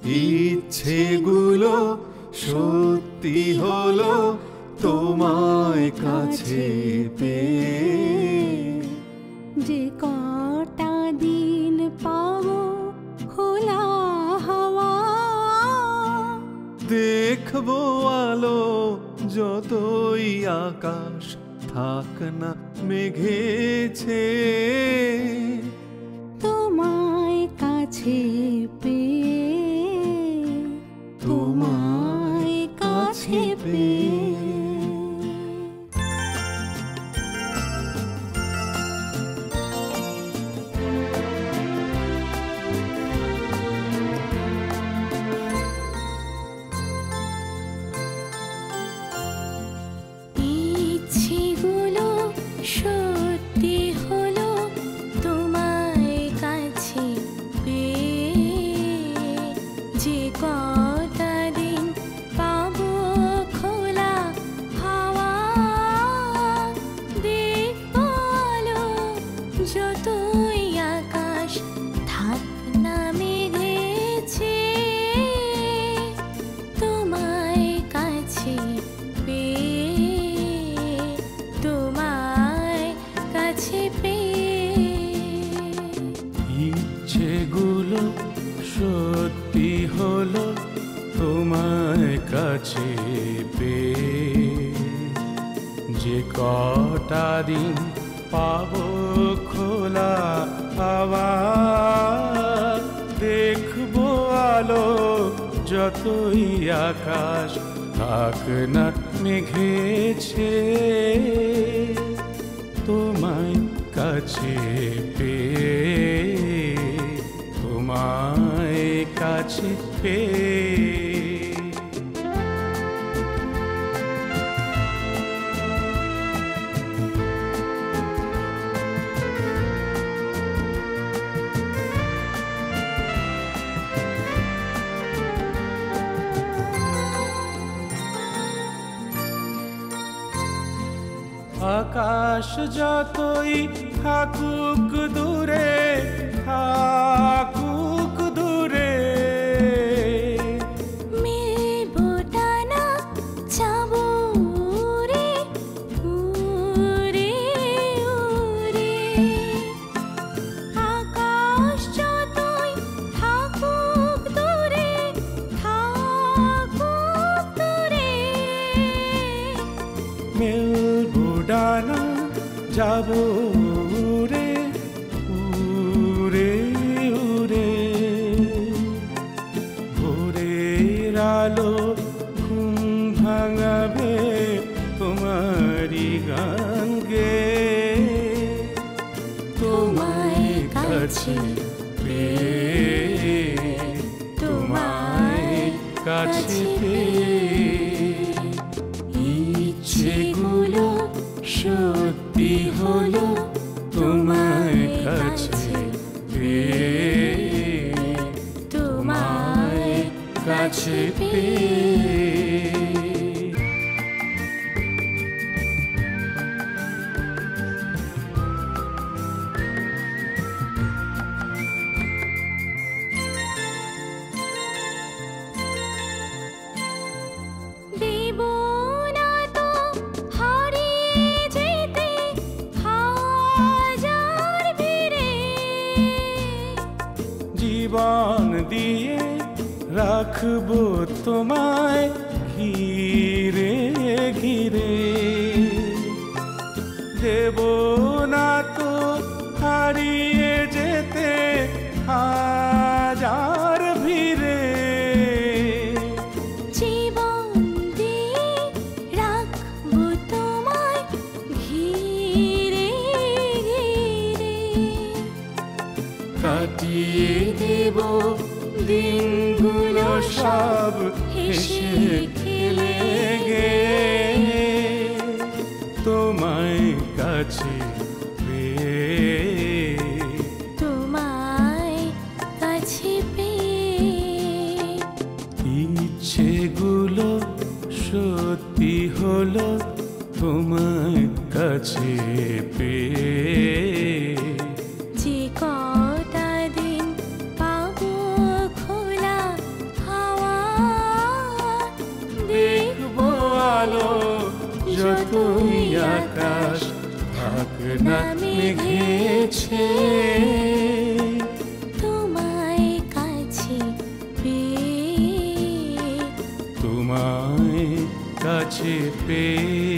ইচ্ছেগুলো সত্যি হলো তোমায় কাছে পেয়ে। যে কটা দিন পাবো খোলা হাওয়া, দেখবো আলো যতই আকাশ থাক না মেঘেছে। তোমায় কাছে পেয়ে, তোমায় কাছে পেয়ে। ইচ্ছেগুলো সত্যি হলো তোমায় কাছে পেয়ে। যে কটা দিন পাবো খোলা হাওয়া, দেখবো আলো যতই আকাশ থাক না মেঘেছে। তোমায় কাছে পেয়ে, তোমায় কাছে পেয়ে। ইচ্ছেগুলো সত্যি হলো তোমায় কাছে পেয়ে। যে কটা দিন পাবো খোলা হাওয়া, দেখবো আলো যতই আকাশ থাক না মেঘেছে। তোমায় কাছে পেয়ে, তোমায় কাছে পেয়ে। আকাশ যতই থাকুক দূরে, থাকুক দূরে, মেলবো ডানা যাবো উড়ে, উড়ে উড়ে। আকাশ যতই থাকুক দূরে, থাকুক দূরে, মেলবো ডানা যাবো উড়ে, উড়ে উড়ে। ভোরের আলো ঘুম ভাঙাবে তোমারি গান গেয়ে। তোমায় কাছে পেয়ে, তোমায় কাছে পেয়ে। ইচ্ছেগুলো সত্যি হলো তোমায় কাছে পেয়ে, তোমায় কাছে পেয়ে। দেব না তো হারিয়ে যেতে হাজার ভিড়ে। জীবন দিয়ে রাখবো তোমায় ঘিরে ঘিরে। দেব না তো হারিয়ে যেতে হাজার ভিড়ে। জীবন দিয়ে রাখবো তোমায় ঘিরে ঘিরে। কাটিয়ে দেব দিনগুলো সব হেসে খেলে গে। তোমায় কাছে পেয়ে, তোমায় কাছে পেয়ে। ইচ্ছেগুলো সত্যি হলো তোমায় কাছে পেয়ে। যে কটা দিন পাবো খোলা যতই আকাশ থাক না মেঘেছে, তোমায় কাছে পেয়ে, তোমায় কাছে পেয়ে